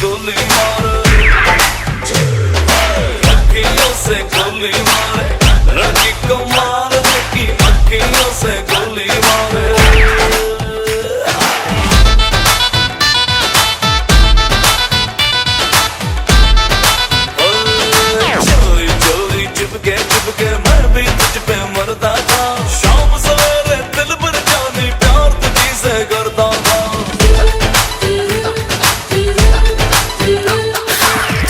गोली मारे, अखियों से गोली मारे, लड़की को मारने की अखियों से गोली मारे। चोरी चोरी चिपके चिपके मैं भी तुझ पे मरता था, शाम सवेरे दिल पर जानी प्यार तुझी से करता था।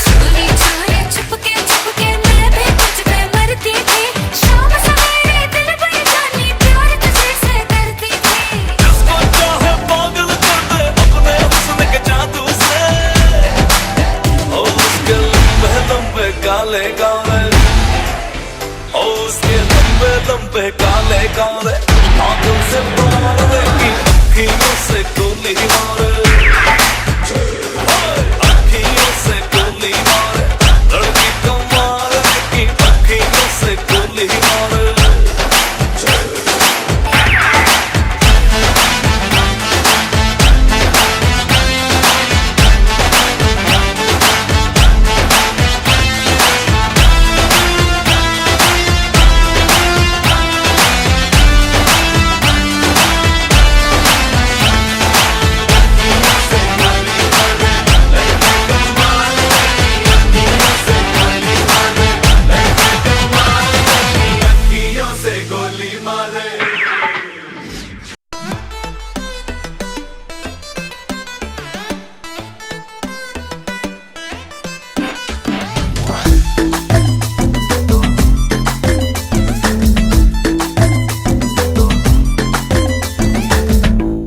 चोरी चोरी चिपके चिपके मैं भी तुझ पे मरती थी, शाम सवेरे दिल पर जानी प्यार तुझे से करती थी। जिसको चाहे पागल कर दे अपने हुस्न के जादू से, ओ उसके लंबे लंबे काले काले, ओ उसके लंबे लंबे काले काले आंखों से मारने की अखियों से गोली मारे, अखियों से गोली मारे, लड़की को मारने की अखियों से गोली मारे।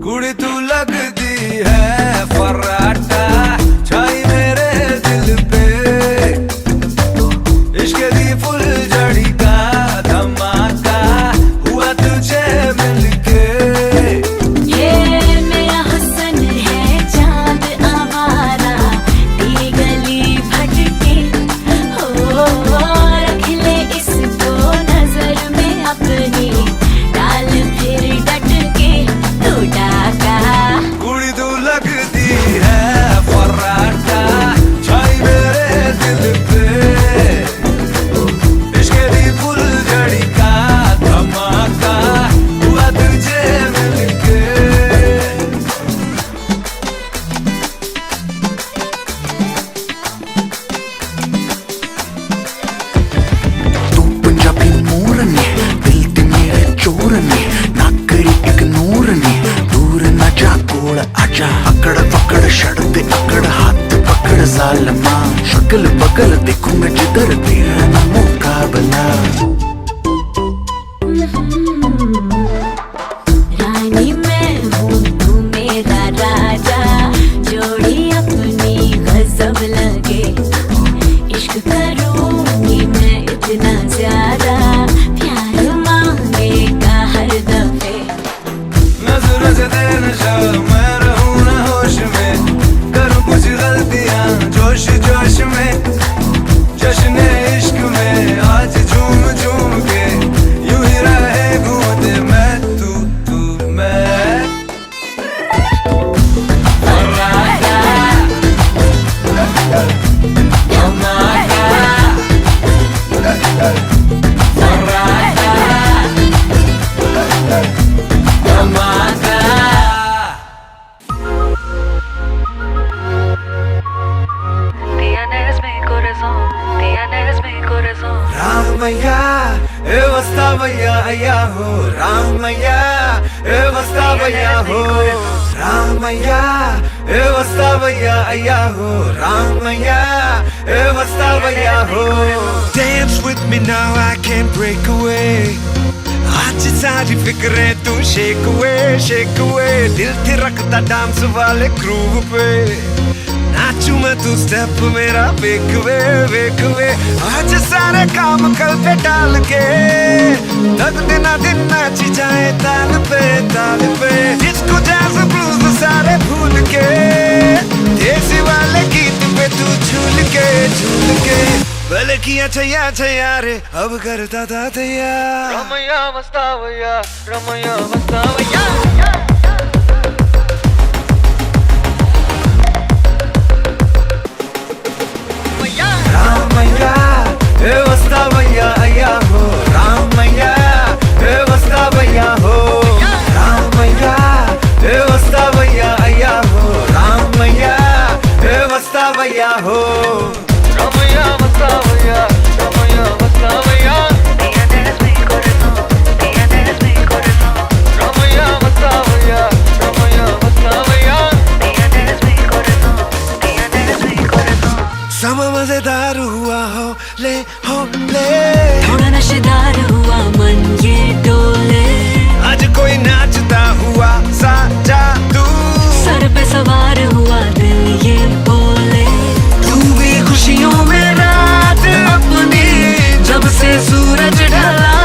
कुड़ी तू लगती है फर्राटा, छाई मेरे दिल पे, इश्क दी फुलझड़ी का धमाका हुआ तुझे मिलके। ये मेरा हुस्न है चांद आवारा, दी गली भटके, हो रख ले इसको नजर में अपनी, डाल फिर डट के तू डाका। कुड़ी तू लगती है फर्राटा, छाई मेरे दिल पे, इश्क दी फुलझड़ी का धमाका हुआ तुझे मिलके। तू पंजाबी मोर ने, दिल ते मेरे चोर ने, नाकरी एक नूर ने, दूर न जा कोल आजा, अकड़ पकड़ छड़ दे अकड़, हाथ पकड़ जालमा, शक्ल बगल देखूं मैं जिधर तेरा ना मुकाबला। रानी मैं हूँ तू मेरा राजा, जोड़ी अपनी गजब लगे, इश्क करूँगी मैं इतना ज्यादा, प्यार मांगेगा हर दफे। नजर से तेरे नशा मैं रहूं ना होश में, करूं कुछ गलतियां जोश जोश में, जश्न इश्क में आज झूम झूम के यूं ही रहे घूमते मैं तू तू मैं। फर्राटा, धमाका, फर्राटा, धमाका। Tienes mi corazón, tienes mi corazón. Ramayya ఏ వస్తావయ్యా అయ్యా హో, రామయ్య ఏ వస్తావయ్యా హో, రామయ్య ఏ వస్తావయ్యా అయ్యా హో, రామయ్య ఏ వస్తావయ్యా హో। Dance with me now, I can't break away, आज सारी फिक्रें तू शेक away, दिल थे रखता डांस वाले ग्रूव पे, नाचू मैं तू स्टेप मेरा वेक वे, आज सारे काम कल पे डाल के, तक दिन नाची जाए ताल पे, डिस्को जैज़ ब्लूज सारे भूल के, देसी वाले गीत पे तू झूल के, भले किया छैया रे अब करता था तैयार। रमैया मस्तावैया, रमैया मस्तावैया। वस्तावैया हो Ramaya Vastavaya, Ramaya Vastavaya. Ramaya Vastavaya, Ramaya Vastavaya. समा मजेदार हुआ हो ले थोड़ा नशेदार हुआ मन ये डोले आज कोई नाचता हुआ सा जादू सर पे सवार हुआ दिल ये बोले तू भी खुशियों में रात अपनी जब से सूरज ढला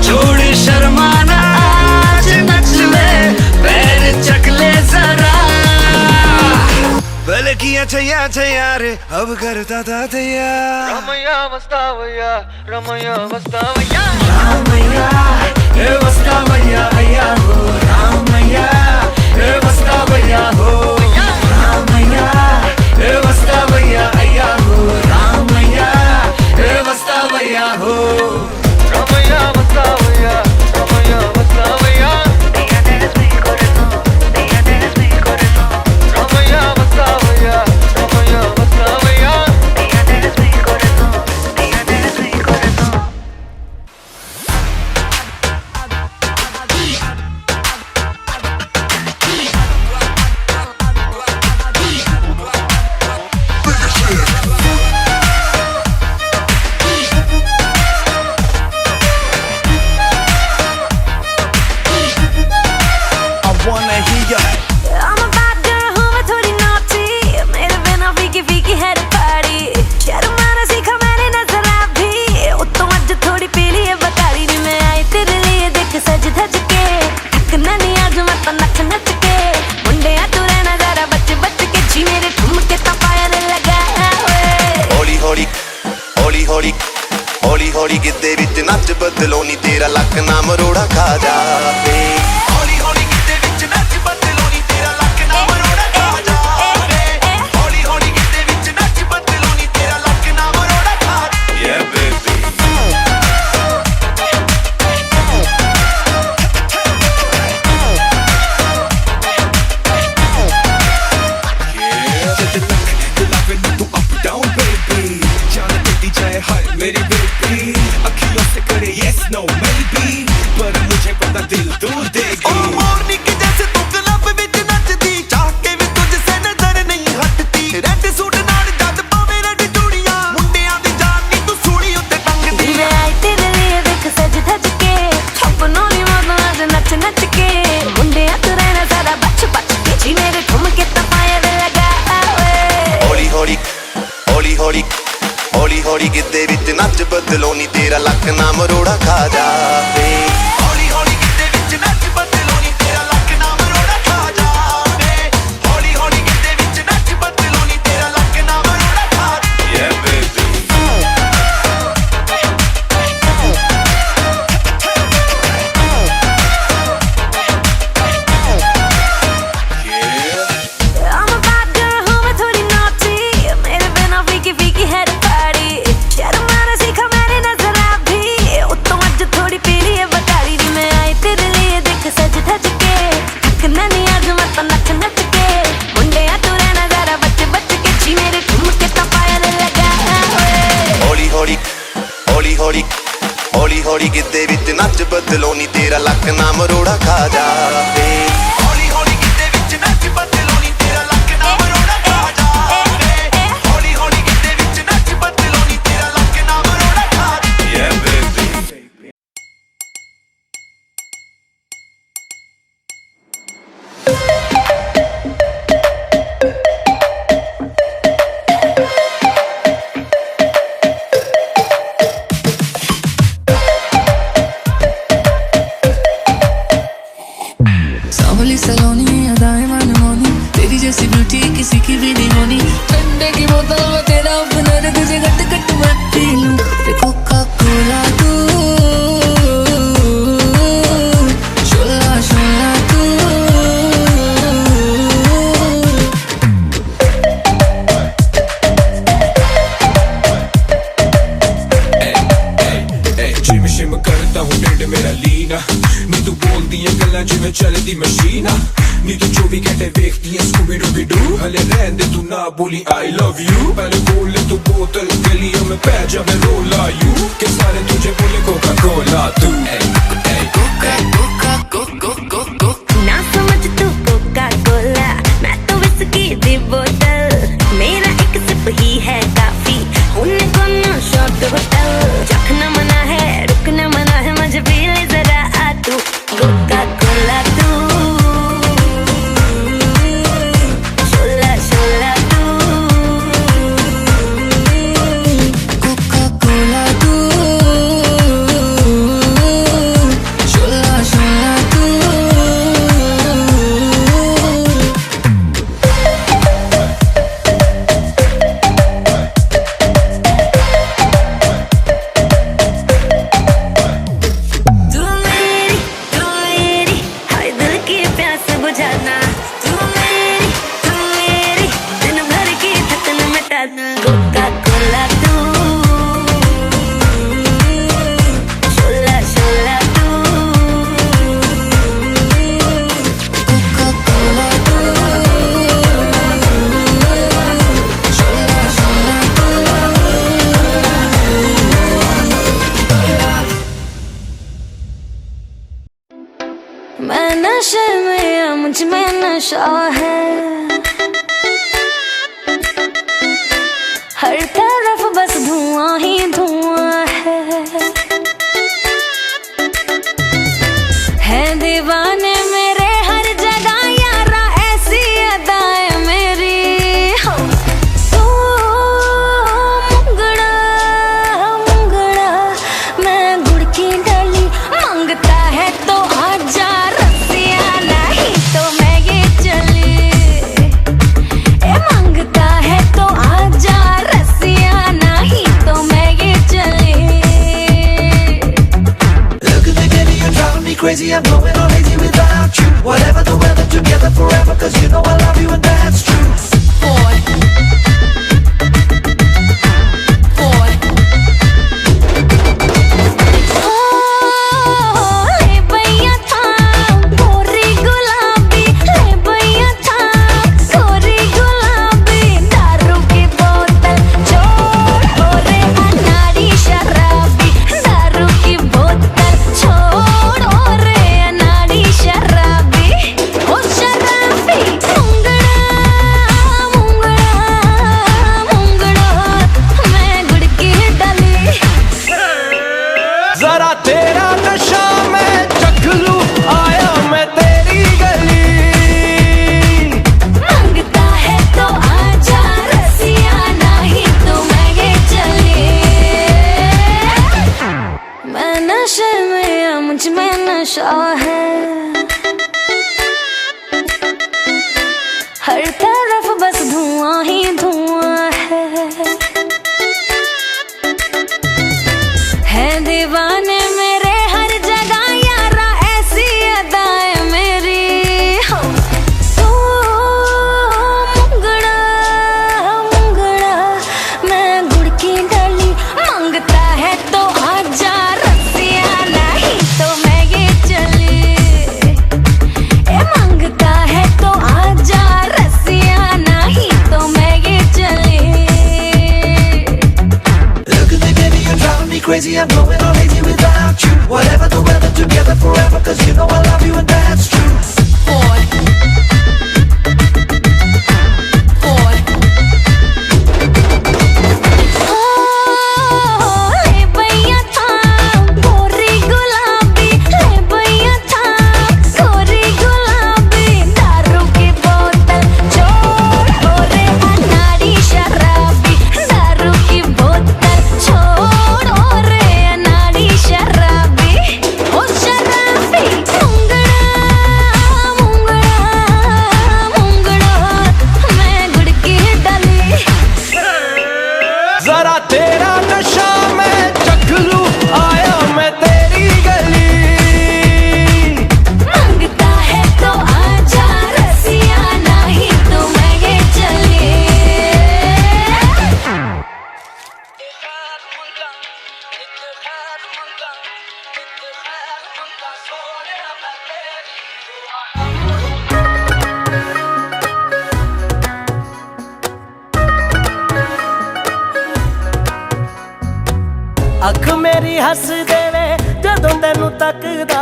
छोड़ शर्माना आज नच ले पैर चक ले जरा भले किया छैया रे अब करता था तैयार Ramaya Vastavaya, Ramaya Vastavaya. Ramaiah हे वस्तावैया अय्या हो रामैया हे वस्तावैया हो रामैया हे वस्तावैया अय्या हो रामैया हे वस्तावैया हो Ramaya Vastavaya, Ramaya Vastavaya. Ramaya Vastavaya, Ramaya Vastavaya. I wanna hear ya. I'm a bad girl हूँ मैं थोड़ी naughty मेरे बिना फीकी फीकी है party शर्माना सीखा मैंने नजर भी उत्तम आज थोड़ी पीली है बताड़ी नहीं मैं आई तेरे लिए देख सज धज के थकना नहीं आज मैं तो नच नच के मुंडे तू रहना जरा बच बच के जी मेरे ठुमके तो पायल लगा हुए ਹੌਲੀ ਹੌਲੀ ਹੌਲੀ ਹੌਲੀ ਹੌਲੀ ਹੌਲੀ ਗਿੱਧੇ ਵਿੱਚ ਨੱਚ ਬਦਲੋ ਨੀ ਤੇਰਾ ਲੱਕ ਨਾ ਮਰੋੜਾ ਖਾ ਜਾਵੇ ਹੌਲੀ ਹੌਲੀ ਗਿੱਧੇ ਵਿੱਚ ਨੱਚ ਬਦਲੋ ਨੀ ਤੇਰਾ ਲੱਕ ਨਾ ਮਰੋੜਾ ਖਾ ਜਾਵੇ ਹੌਲੀ ਹੌਲੀ ਗਿੱਧੇ ਵਿੱਚ ਨੱਚ ਬਦਲੋ ਨੀ ਤੇਰਾ ਲੱਕ ਨਾ ਮਰੋੜਾ ਖਾ Yeah, baby. तू अप डाउन बेबी जान देती जाए हाय मेरी बेबी अखियों से करे yes no maybe पर मुझे पता दिल दूर देगी ਓ ਮੋਰਨੀ ਕੇ ਜੈਸੇ ਤੂੰ ਕਲੱਬ ਵਿੱਚ ਨੱਚਦੀ ਚਾਹ ਕੇ ਵੀ ਤੁਝ ਸੇ ਨਜ਼ਰ ਨਹੀਂ ਹਟਦੀ ਰੈੱਡ ਸੂਟ ਨਾਲ ਜਦ ਪਾਵੇਂ ਰੈੱਡ ਚੂੜੀਆਂ ਮੁੰਡਿਆਂ ਦੀ ਜਾਨ ਨੀ ਤੂੰ ਸੂੜੀ ਉੱਤੇ ਟੰਗਦੀ मैं आई तेरे लिए देख सज धज के छपनों नी मौत आज नच नच के मुंडे तू रहना जरा बच बच के जी मेरे ठुमके तो पायल लगा हुए ਹੌਲੀ ਹੌਲੀ ਹੌਲੀ ਹੌਲੀ ਹੌਲੀ ਹੌਲੀ ਗਿੱਧੇ ਵਿੱਚ ਨੱਚ ਬਦਲੋ ਨੀ ਤੇਰਾ ਲੱਕ ਨਾ ਮਰੋੜਾ ਖਾ ਜਾਵੇ ਹੌਲੀ ਹੌਲੀ ਗਿੱਧੇ ਵਿੱਚ ਨੱਚ ਬਦਲੋ ਨੀ ਤੇਰਾ ਲੱਕ ਨਾ ਮਰੋੜਾ ਖਾ ਜਾਵੇ ਹੌਲੀ ਹੌਲੀ ਗਿੱਧੇ ਵਿੱਚ ਨੱਚ ਬਦਲੋ ਨੀ ਤੇਰਾ ਲੱਕ ਨਾ ਮਰੋੜਾ ਖਾ Yeah, baby. I'm a bad girl हूँ मैं थोड़ी naughty मेरे बिना फीकी फीकी है party शर्माना सीखा मैंने नजर भी उत्तम आज थोड़ी पीली है बताड़ी नहीं मैं आई तेरे लिए देख सज धज के थकना नहीं आज मैं तो नच नच के मुंडे तू रहना जरा बच बच के जी मेरे ठुमके तो पायल लगा हुए ਹੌਲੀ ਹੌਲੀ ਹੌਲੀ ਹੌਲੀ ਹੌਲੀ ਹੌਲੀ ਗਿੱਧੇ ਵਿੱਚ ਨੱਚ ਬਦਲੋ ਨੀ ਤੇਰਾ ਲੱਕ ਨਾ ਮਰੋੜਾ ਖਾ ਜਾਵੇ ਹੌਲੀ ਹੌਲੀ ਗਿੱਧੇ ਵਿੱਚ ਨੱਚ ਬਦਲੋ ਨੀ ਤੇਰਾ ਲੱਕ ਨਾ ਮਰੋੜਾ ਖਾ ਜਾਵੇ ਹੌਲੀ ਹੌਲੀ ਗਿੱਧੇ ਵਿੱਚ ਨੱਚ ਬਦਲੋ ਨੀ ਤੇਰਾ ਲੱਕ ਨਾ ਮਰੋੜਾ ਖਾ Yeah, baby. सांवली सलोनी अदाएं मनमोनी तेरी जैसी ब्यूटी किसी की भी नहीं होनी ठंडे की बोतल में तेरा अपना तुझे गट गट मैं पी लूं कोका कोला तू शोला शोला तू जिम शिम करता हूँ टेढ़ मेरा लीना नी तू बोलदी है गल्लां जिवें चलदी मशीना नी तू 24 घंटे देखती है स्कूबी डूबी डू हले रहने दे तू ना बोली आई लव यू पहले बोल ले तू बोतल गलियों में पै जा मैं रोला यू के सारे तुझे बोले कोका कोला तू ना समझ तू कोका कोला मैं तो विस्की दी बोतल मेरा एक सिप ही है काफी उन्हें कोनो शॉट होटल चखना मना है रुकना मना है मुझे पी ले जरा आ तू कोका कोला तू शोला शोला तू कोका कोला तू शोला शोला तू तू मेरी हाय दिल की प्यास बुझाना तू मेरी दिन भर की थकन मिटाना कोका कोला तू शोला शोला तू कोका कोला तू शोला शोला मैं नशे में या मुझ में नशा है हर तरफ बस धुआं ही धुआं है दीवाने मेरे हर जगह यारा ऐसी अदाएं मेरी हो तो मुंगड़ा मुंगड़ा मैं गुड़ की डाली मांगता है तो आजा रसिया नहीं तो मैं ये चली मांगता है तो आजा रसिया नहीं तो मैं ये चली Look at me, baby, you're driving me crazy. I'm going all lazy without you. Whatever the weather, together forever. Cause you know I love you and that's true. ले भैया था गोरी गुलाबी ले भैया था गोरी गुलाबी दारू की बोतल छोड़ रे अनाड़ी शराबी दारू की बोतल छोड़ रे अनाड़ी शराबी ओ शराबी मुंगड़ा मुंगड़ा मुंगड़ा मैं गुड़ की डाली जरा तेरा नशा मैं चख लूं आया मैं तेरी गली मांगता है तो आजा रसिया नहीं तो मैं ये चली मैं नशे में या मुझ में नशा है हर तरफ बस धुआं ही धुआं है दीवाने मेरे हर जगह यारा ऐसी अदाएं मेरी हो तो मुंगड़ा मुंगड़ा मैं गुड़ की डाली मांगता है तो आजा रसिया नहीं तो मैं ये चली मांगता है तो आजा रसिया नहीं तो मैं ये चली Look at me, baby, you're driving me crazy. I'm going all lazy without you. Whatever the weather, together forever. Cause you know I love you and that's true. ले भैया था गोरी गुलाबी ले भैया था गोरी गुलाबी दारू की बोतल छोड़ रे अनाड़ी शराबी दारू की बोतल छोड़ रे अनाड़ी शराबी ओ शराबी मुंगड़ा ਅੱਖ ਮੇਰੀ ਹੱਸ ਦੇਵੇ ਜਦੋਂ ਤੈਨੂੰ ਤੱਕਦਾ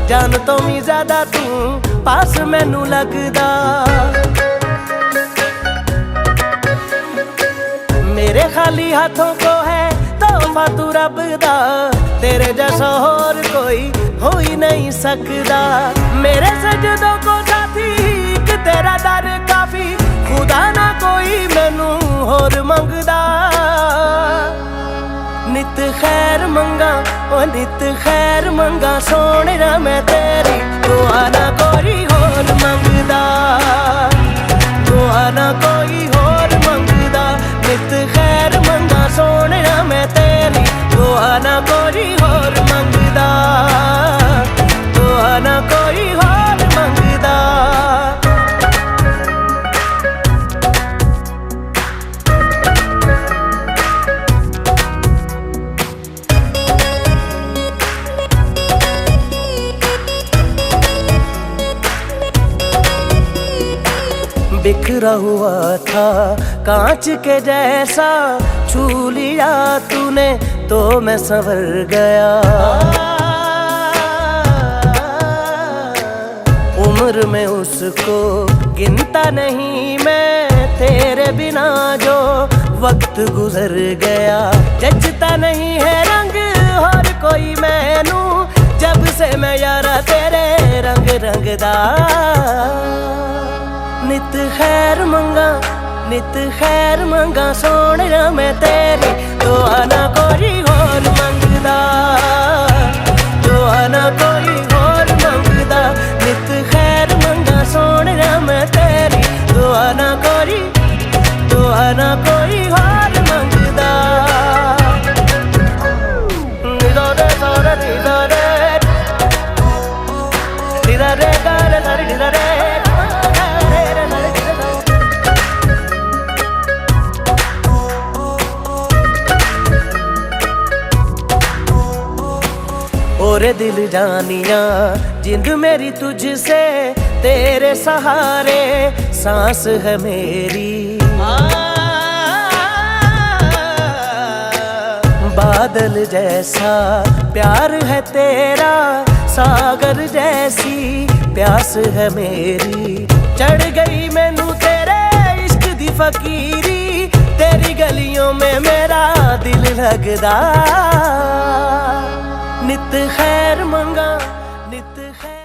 ਜਾਨ ਤੋਂ ਵੀ ਜ਼ਿਆਦਾ ਤੂੰ ਪਾਸ ਮੈਨੂੰ ਲੱਗਦਾ मेरे खाली हाथों को है तोहफा तू रब दा तेरे जैसा और कोई हो ही नहीं सकता मेरे सजदों को साथी एक तेरा दर काफी खुदा ना कोई मैनू होर मंगदा नित खैर मंगा ओ नित खैर मंगा सोने ना मैं तेरी दुआ ना कोई होर मंगदा दुआ ना कोई होर मंगदा नित खैर मंगा सोने ना मैं तेरी दुआ ना कोई होर मंगदा दुआ ना कोई होर मंगदा बिखरा हुआ था कांच के जैसा छू लिया तूने तो मैं संवर गया उम्र में उसको गिनता नहीं मैं तेरे बिना जो वक्त गुजर गया जचता नहीं है रंग और कोई मैनू जब से मैं यारा तेरे रंग रंगदा नित खैर मंगा सोने ना मैं तेरी दुआ ना कोई होर मंगदा दुआ ना कोई होर मंगदा नित खैर मंगा सोने ना मैं तेरी दुआ ना कोई होर मंगदा निदोरे सोरे निदोरे निदोरे गारे सारे निदोरे ओरे दिल जानिया जिंद मेरी तुझसे तेरे सहारे सांस है मेरी बादल जैसा प्यार है तेरा सागर जैसी प्यास है मेरी चढ़ गई मैनू तेरे इश्क दी फकीरी तेरी गलियों में मेरा दिल लगदा नित खैर मंगा नित खैर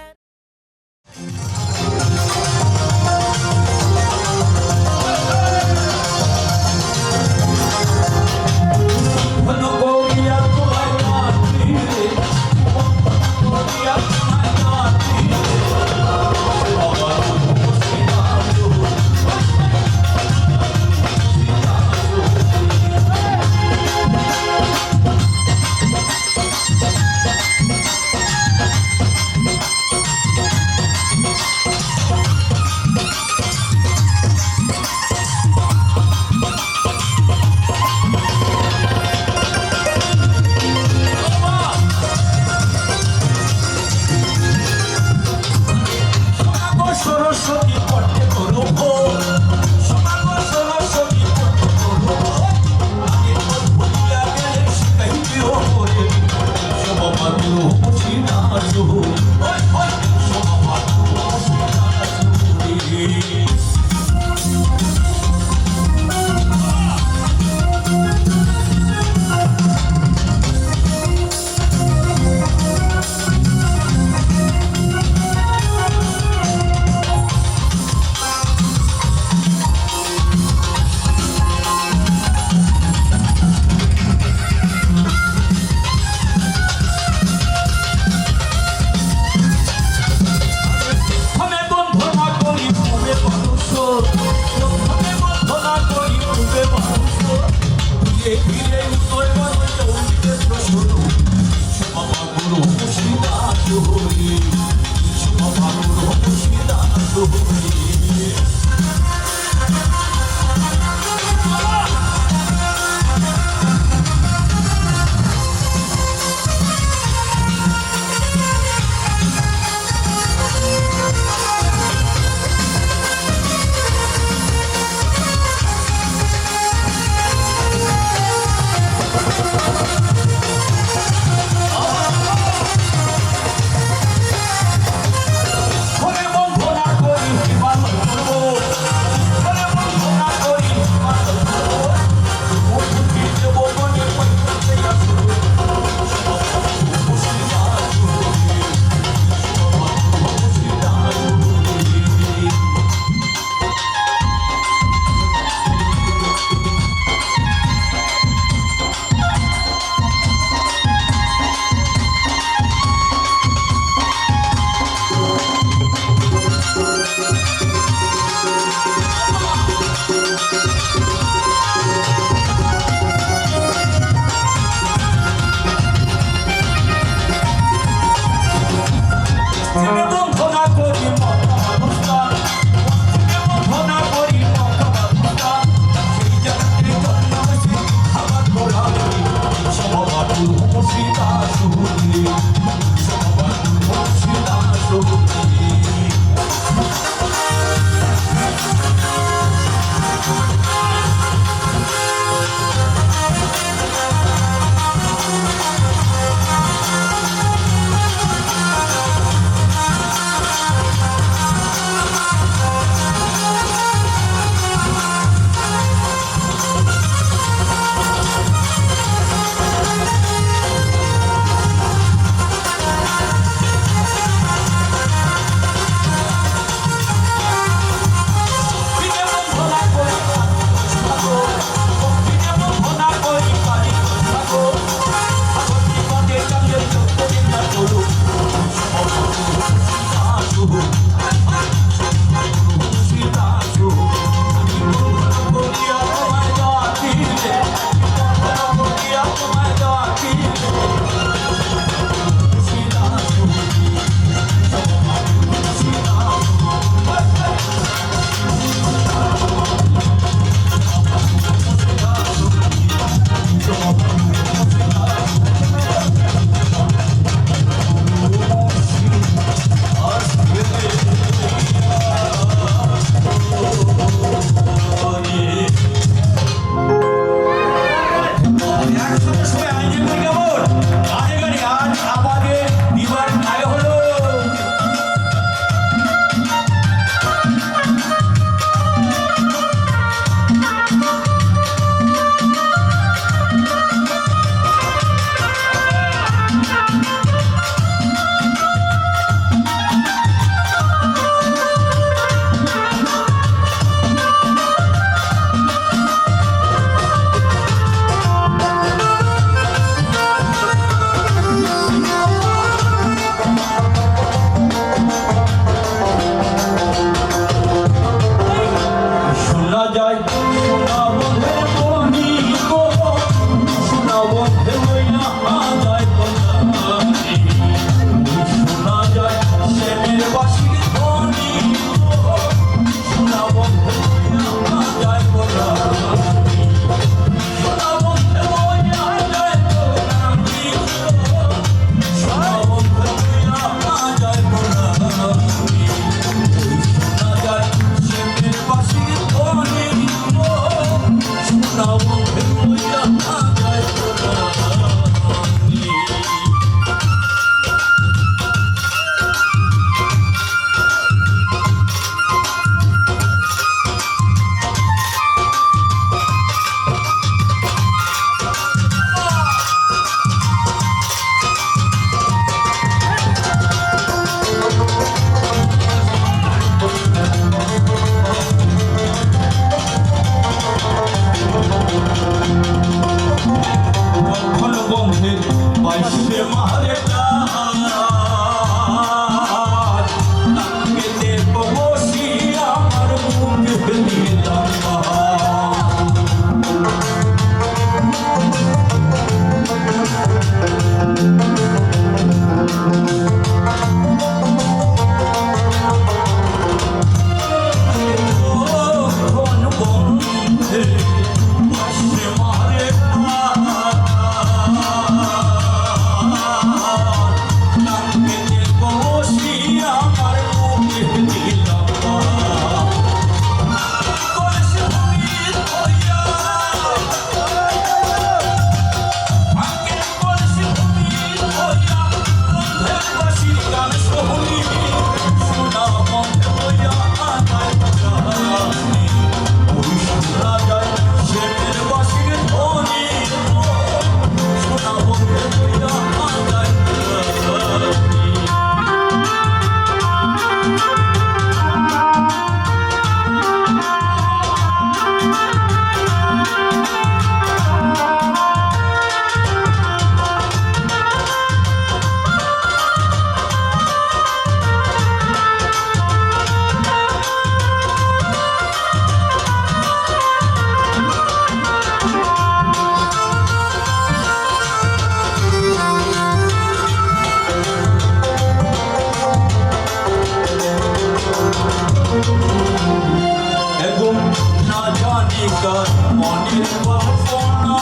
নায়িকা মনের কল্পনা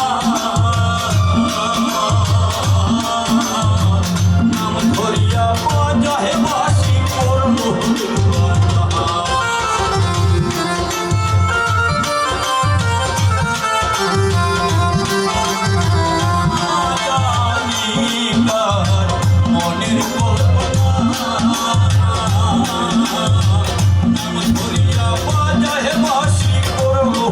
নাম ধরিয়া বাজাহে বাসি করলো মনের কল্পনা নাম ধরিয়া বাজাহে বাসি করলো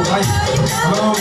Oh,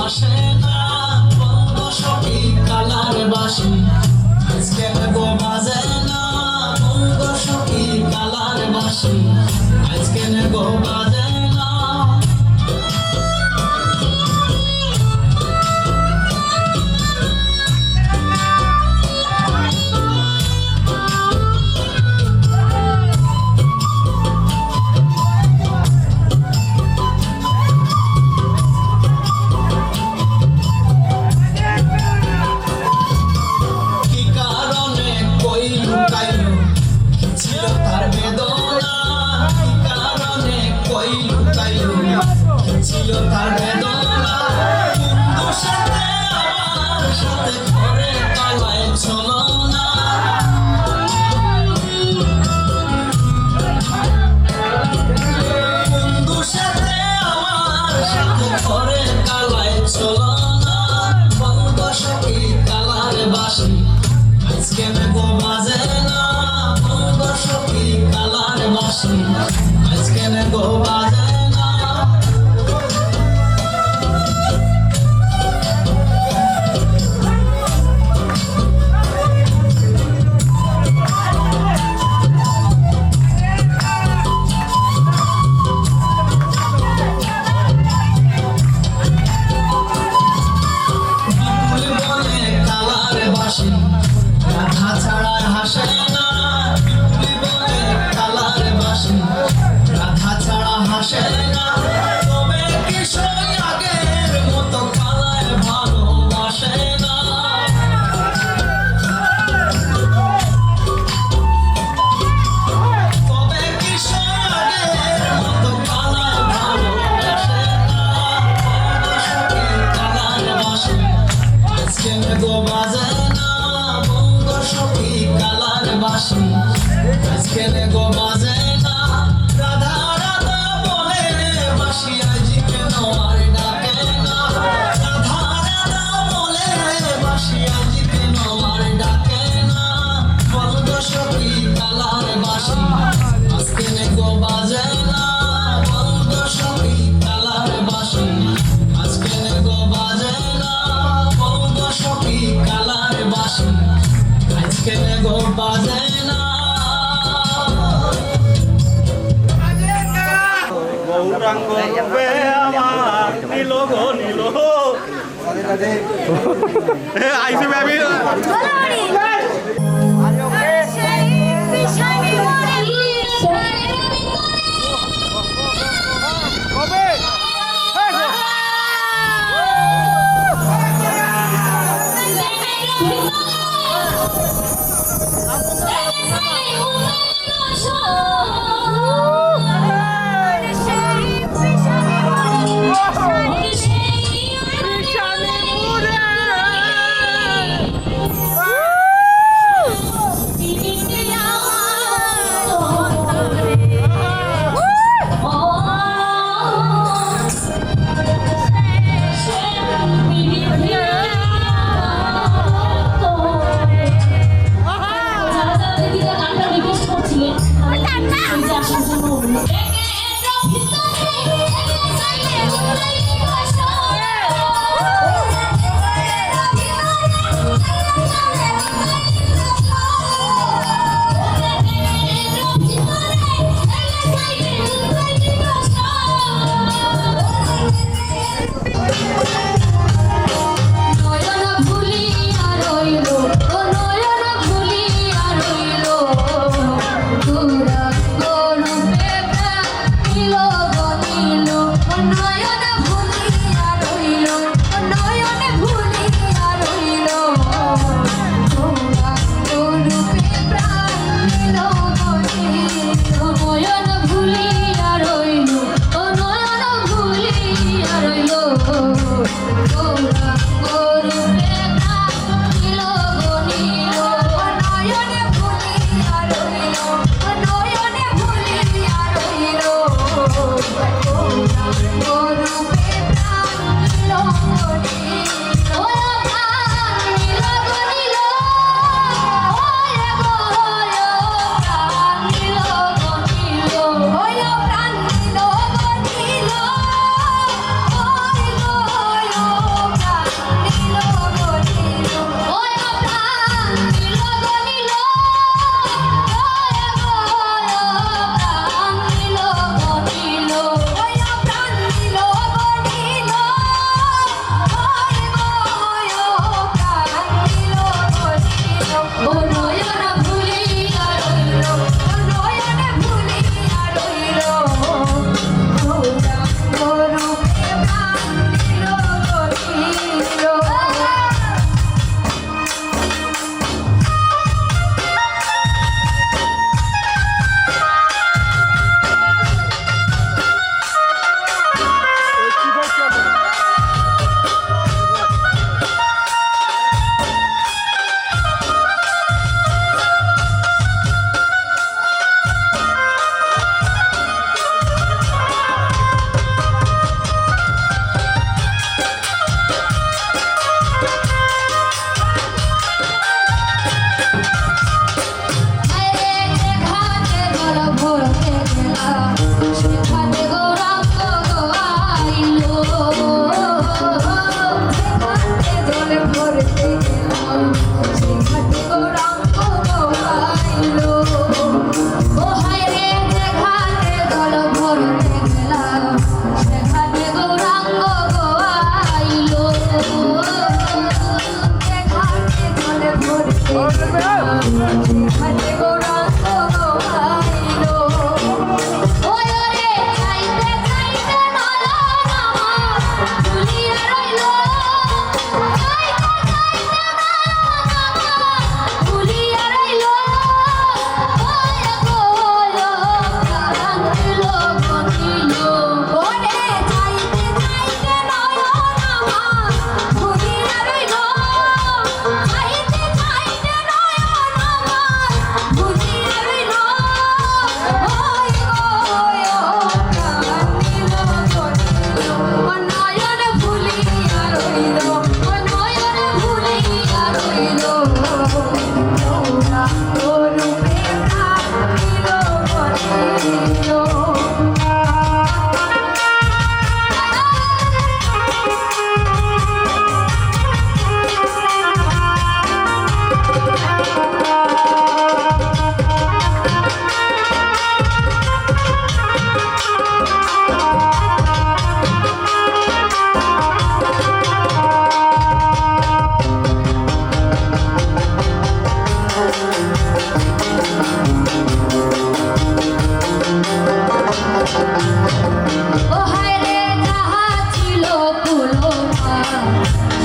আসে না বন্ধু সখী কালার বাসি আজকে গো বাজে না বন্ধু সখী কালার বাসি আজকে গো বাজে না কি কারণে কই লুকাইলো ছিল তার বেদনা কি কারণে কই লুকাইলো ছিল তার বেদনা বন্ধুর সাথে আমার সাথে ঘরে কালায় চলো না বন্ধুর সাথে আমার সাথে ঘরে কালায় চলো না বন্ধু সখী কালার বাসি আজকে গো বাজে না বন্ধু সখী কালার বাসি আজকে গো বাজে না বিপুল বলে কালার বাসি রাধা ছাড়া হাসে না বিপুল বলে কালার বাসি রাধা ছাড়া হাসে না তবে কি সই আগের মতো কালার ভালোবাসে না তবে কি সই আগের মতো কালার ভালোবাসে না বন্ধু সখী কালার বাসি আজকে গো বাজে না বন্ধু সখী কালার বাসি আজকে গো বাজে না রাধা রাধা বলে বাসি আজ কেন আর ডাকে না রাধা রাধা বলে বাসি আজ কেন আর ডাকে না বন্ধু সখী কালার বাসি আজকে গো বাজে না বন্ধু সখী কালার বাসি আজকে গো বাজে না বন্ধু সখী কালার বাসি আজকে গো বাজে না গৌরাঙ্গ রূপে আমার নীল গো নীল আইসি বেবি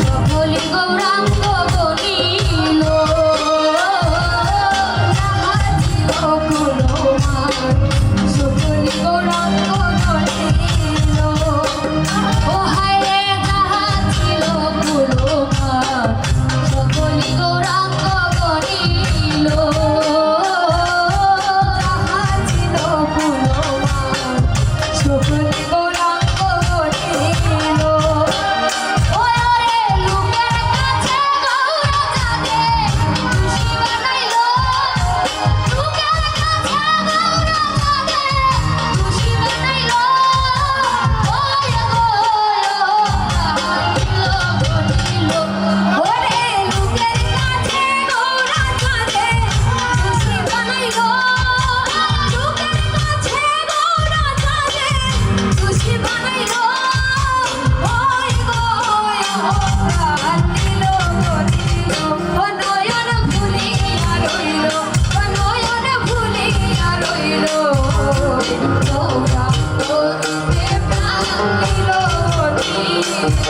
সকলি গৌরাঙ্গ বলিল যাহা ছিল কুলমান সকলি গৌরাঙ্গ বলিল ও হায় রে যাহা ছিল কুলমান সকলি গৌরাঙ্গ বলিল যাহা ছিল কুলমান সকলি গৌরাঙ্গ বলিল ওরে লোকের কাছে গৌরা জাগে খুশি বানাইল লোকের কাছে গৌরা জাগে খুশি বানাইল ওরে বলিল ওরে লোকের কাছে গৌরা জাগে খুশি বানাইল লোকের কাছে গৌরা জাগে খুশি বানাইল ওই গো দিল দিল নয়ন ভুলিয়া রইল নয়ন ভুলিয়া রইল গৌরা তোরে প্রাণ দিল দিল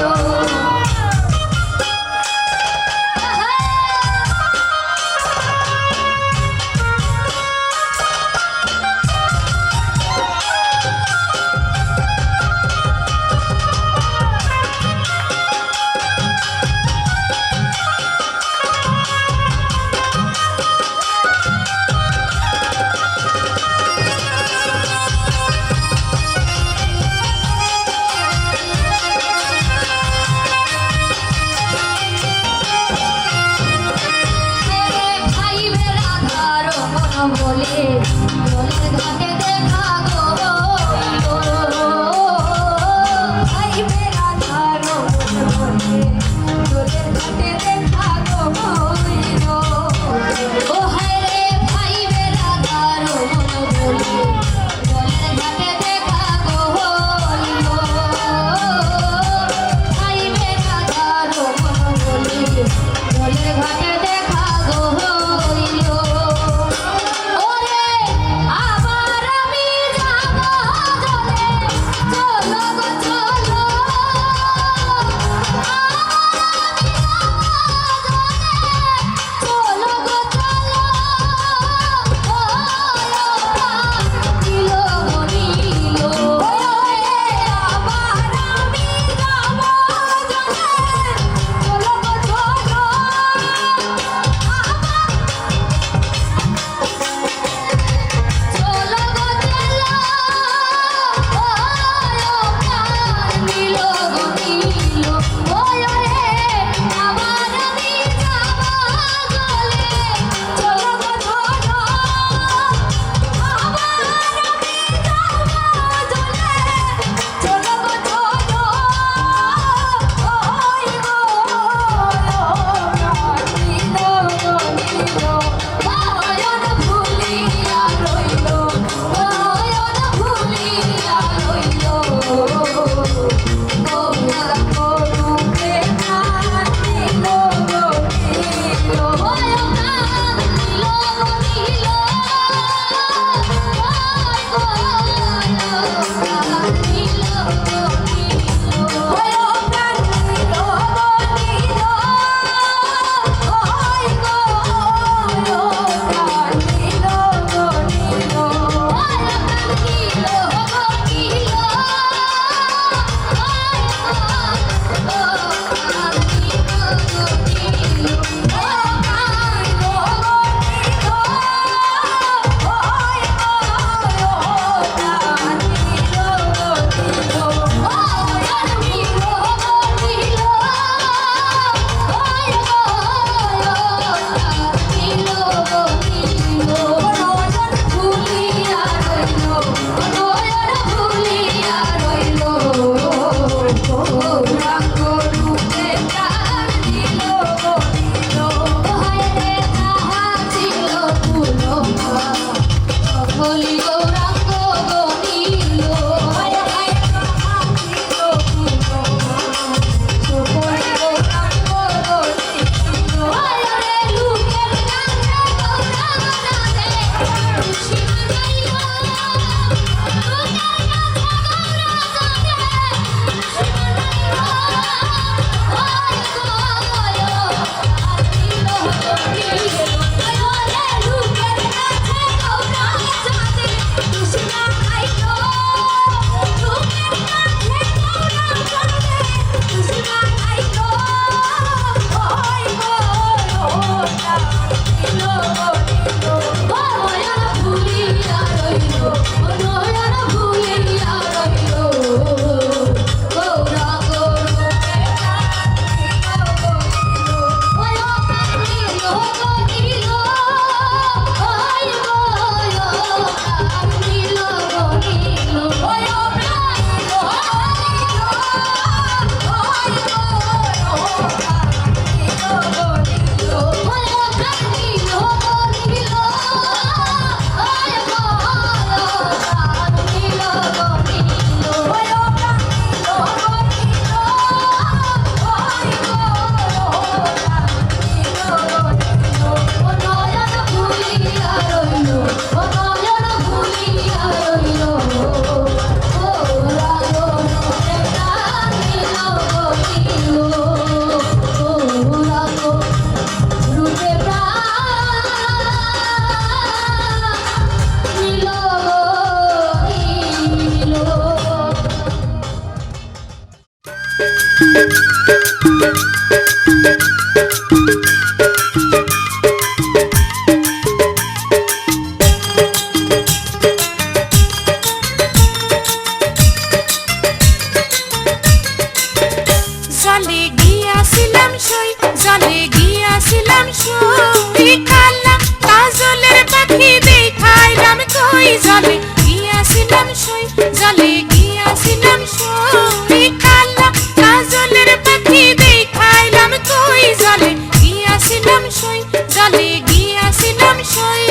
জলে গিয়াছিলাম সই, জলে গিয়াছিলাম সই, কালা কাজলের পাখি দেখাইলাম কই। জলে গিয়াছিলাম সই, জলে গিয়াছিলাম সই, কালা কাজলের পাখি দেখাইলাম কই। জলে গিয়াছিলাম সই, জলে গিয়াছিলাম সই।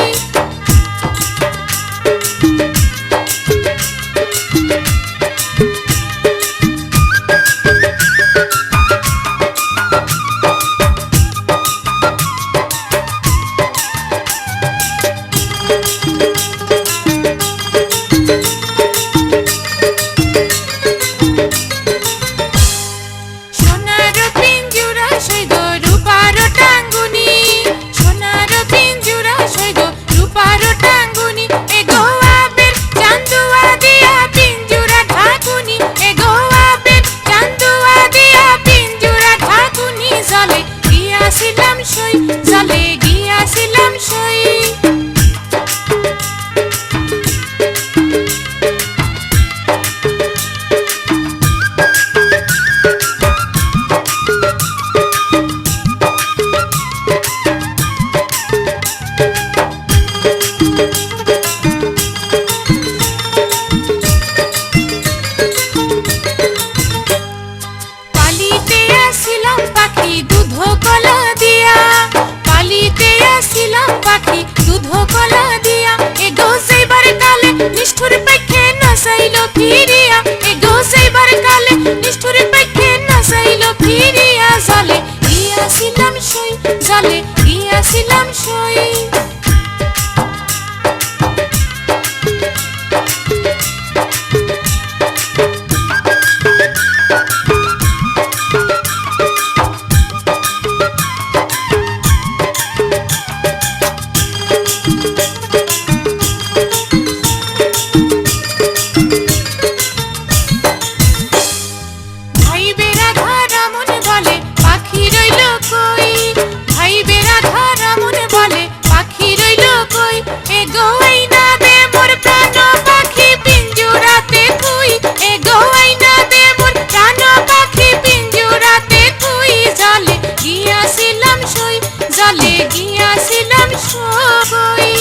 সোনার পিঞ্জুরা সই গো রূপার টাঙ্গুনি, সোনার পিঞ্জুরা সই গো রূপার টাঙ্গুনি, এ গো আবের চান্দুয়া দিয়া পিঞ্জুরা ঢাকুনি, এ গো আবের চান্দুয়া দিয়া পিঞ্জুরা ঢাকুনি। জলে গিয়াছিলাম সই, জলে গিয়াছিলাম সই। পালিতে আসিলাম পাখি দুধ কলা দিয়া, পালিতে আসিলাম পাখি দুধ কলা দিয়া, এ গো সেইবার কালে নিষ্ঠুর পেখে নাচাইল ফিরিয়া, এ গো সেইবার কালে নিষ্ঠুর পেখে নাচাইল ফিরিয়া। জলে গিয়াছিলাম সই, জলে গিয়াছিলাম সই। ভাই বেড়া ধরা মনে বলে পাখি রইল কই, ভাই বেড়া ধরা মনে বলে পাখি রইল কই, এ গো আইনা দে মোর প্রাণ পাখি পিঞ্জুরাতে থুই, এ গো আইনা দে মোর প্রাণ পাখি পিঞ্জুরাতে থুই। জলে গিয়াছিলাম সই, জলে গিয়াছিলাম সই,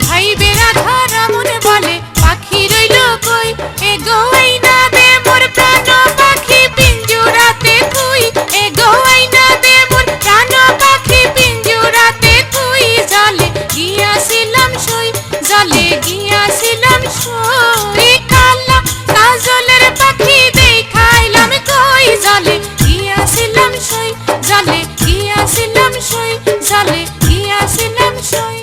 ভাই বেড়া ধরা মনে বলে পাখি রইল কই, এ গো আইনা দে মোর প্রাণ পাখি পিঞ্জুরাতে থুই, এ গো আইনা দে মোর প্রাণ পাখি পিঞ্জুরাতে থুই। জলে গিয়াছিলাম সই, জলে গিয়াছিলাম সই, কালা কাজলের পাখি দেখাইলাম কই। জলে গিয়াছিলাম সই, জলে গিয়াছিলাম সই, জলে গিয়াছিলাম সই।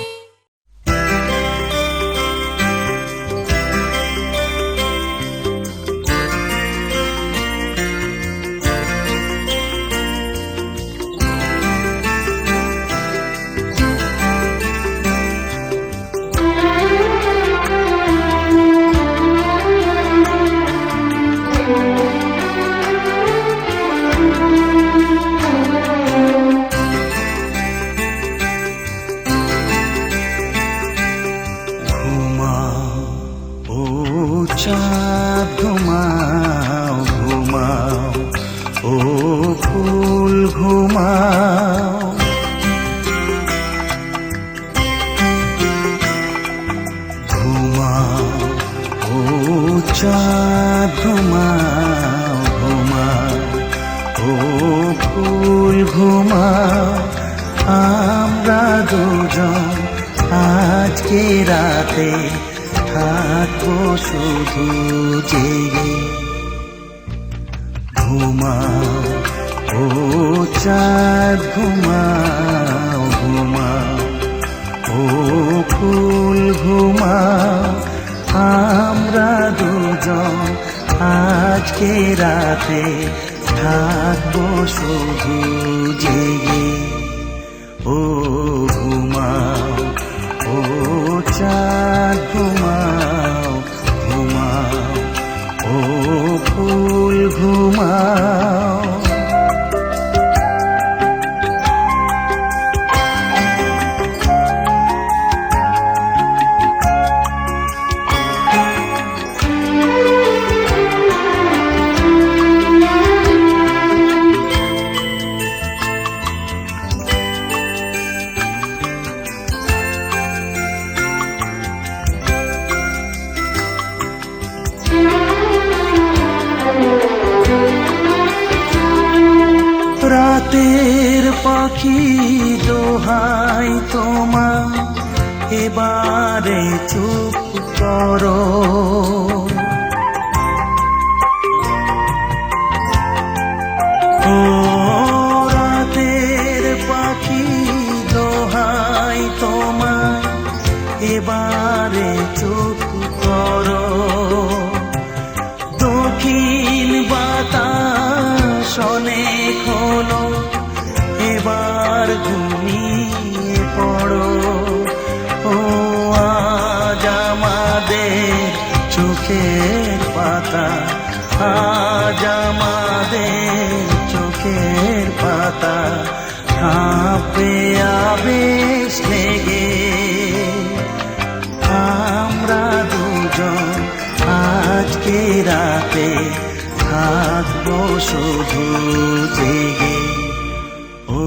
চাঁদ ঘুমাও ঘুমাও, ও ফুল ঘুমাও, ঘুমাও ও চাঁদ ঘুমাও ঘুমাও, ও ফুল ঘুমাও, আমরা দুজন আজকে রাতে থাকবো শুধু জেগে। ঘুমাও ও চাঁদ ঘুমাও ঘুমাও, ও ফুল ঘুমাও, আমরা দুজন আজকে রাতে থাকবো শুধু জেগে। ও ঘুমাও ও চাঁদ ঘুমাও ঘুমাও, ও ফুল ঘুমাও। রাতের পাখি দোহাই তোমার এবারে চুপ করো ও রাতের পাখি দোহাই তোমার এবারে চুপ করো দক্ষিণ বাতাস অনেক হলো এবার ঘুমিয়ে পড়ো ও আজ আমাদের চোখের পাতা আজ আমাদের চোখের পাতা কাঁপে আবেশ লেগে আমরা দুজন আজকে রাতে থাকবো শুধু জেগে ও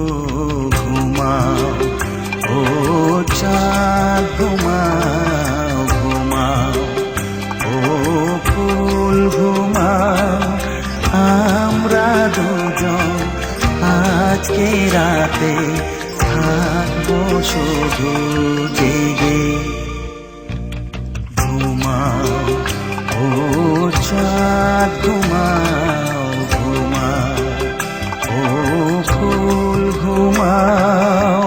ঘুমাও ও চাঁদ ঘুমাও ঘুমাও ও ফুল ঘুমাও আমরা দুজন আজকে রাতে থাকবো শুধু জেগে ঘুমাও ও চাঁদ ঘুমাও ঘুমাও ও ফুল ঘুমাও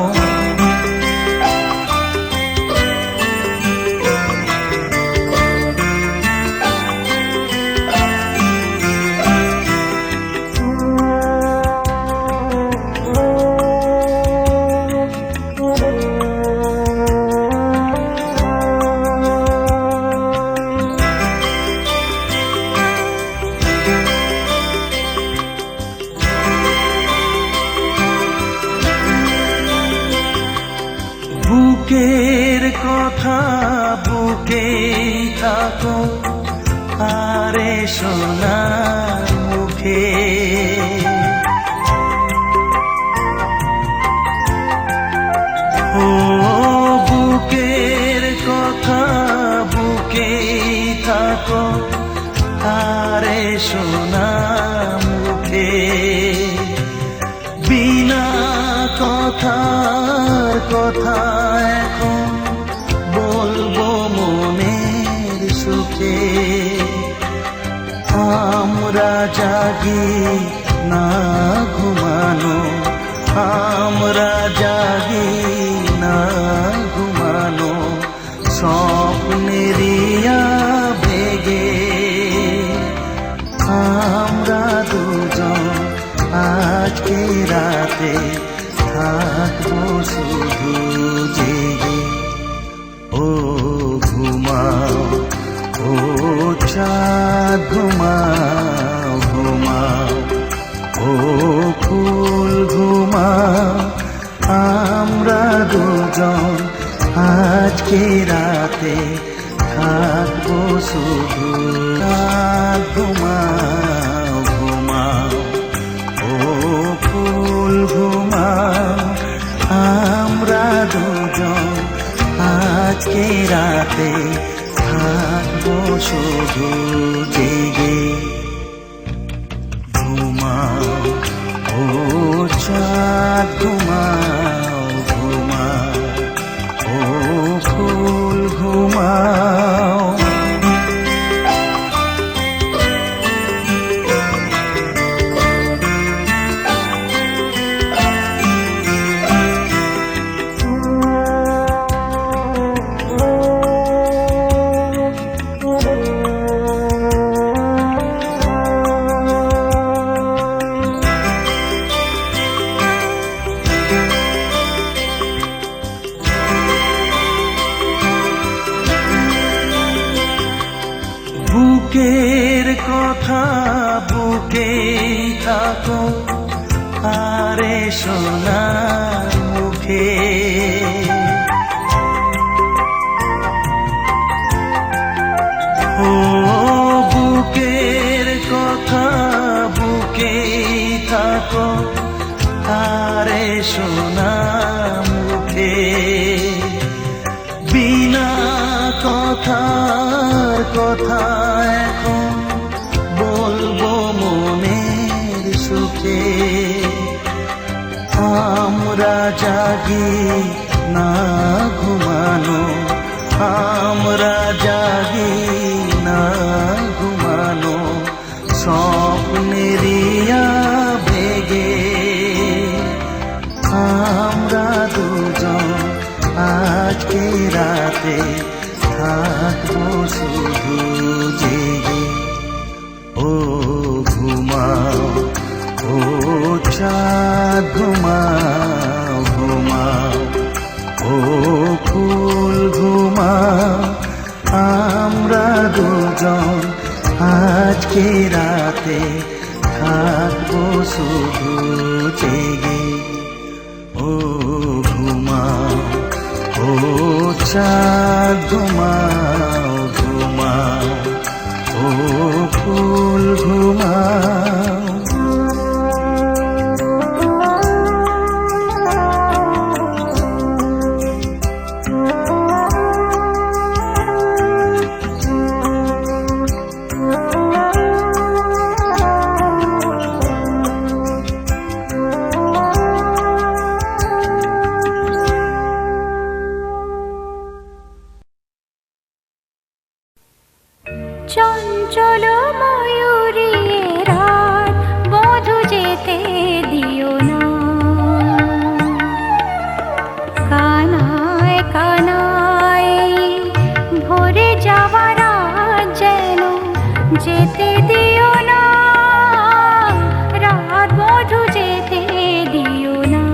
বুকের কথা বুকে থাকো আরে সোনার মুখে ও বুকের কথা বুকে থাকো আরে সোনার মুখে বিনা কথার কথা এখন বলবো মনের সুখে আমরা জাগি না ঘুমানো আমরা জাগি না ঘুমানো স্বপ্নেরিয়া বেগে আমরা দুজন আজকে রাতে থাকবো শুধু জেগে ও ঘুমাও ও চাঁদ ঘুমাও ঘুমাও ও ফুল ঘুমাও আমরা দুজন আজকে রাতে থাকবো শুধু চাঁদ ঘুমাও ঘুমাও ও ফুল ঘুমাও আমরা দুজন আজকে রাতে থাকবো শুধু জেগে ঘুমাও ও চাঁদ ঘুমাও ঘুমাও ও ফুল ঘুমাও বুকের কথা বুকে থাকো আরে সোনার মুখে ও বুকের কথা বুকে থাকো আরে সোনার মুখে বিনা কথার কথা এখন বলবো মনের সুখে আমরা জাগি না ঘুমানো, আমরা জাগি না ঘুমানো, স্বপ্নেরই আবেগে আমরা দুজন আজকে রাতে থাকবো শুধু জেগে। ও ঘুমাও, ও চাঁদ ঘুমাও, ঘুমাও, ও ফুল ঘুমাও, আমরা দুজন আজকে রাতে থাকবো শুধু জেগে। ও ঘুমাও, ও চাঁদ ঘুমাও, ঘুমাও, ও ফুল ঘুমাও। চঞ্চল ময়ূরী রাত বধূ যেতে দিও না, কানায় কানায় ভরে যাওয়া রাত যেন যেতে দিও না, রাত বধূ যেতে দিও না।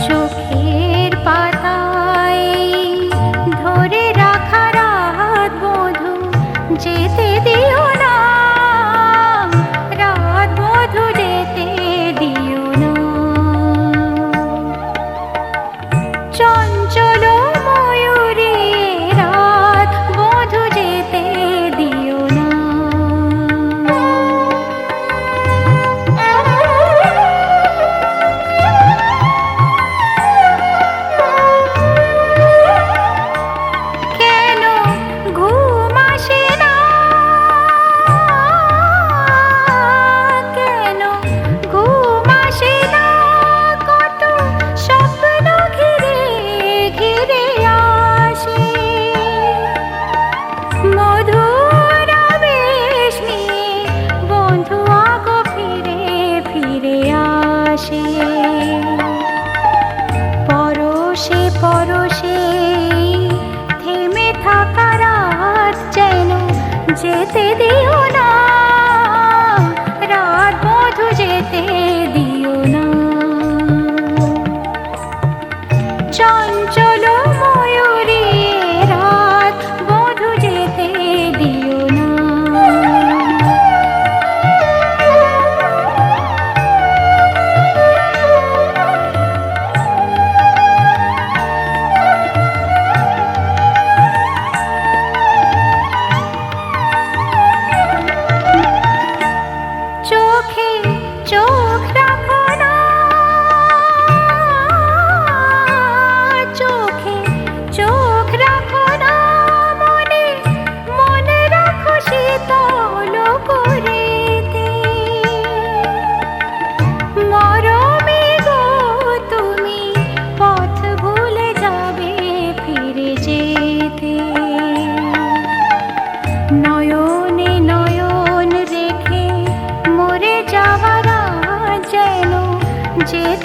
চোখের পাতায় ধরে রাখা রাত বধূ যেতে দিও না, রাত বধূ যেতে দিও না। চঞ্চল ময়ূরী রাত বধূ যেতে দিও না। কেন ঘুম আসে না, কেন ঘুম আসে না, কত স্বপ্ন ঘিরে ঘিরে আসে, মধুর আবেশ নিয়ে বন্ধু আগো ফিরে ফিরে আসে। পরশে পরশে থেমে থাকা রাত যেন যেতে দিও না, রাত বধূ যেতে দিও না। চঞ্চল ময়ূরী রাত বধূ যেতে দিও না। চোখে চোখ রাখো না, চোখে চোখ রাখো না, মনে মনে রাখো শীতল করেতে। মরমে গো তুমি পথ ভুলে যাবে ফিরে যেতে, নয়নে নয়ন রেখে মরে যাওয়া রাত যেন যেতে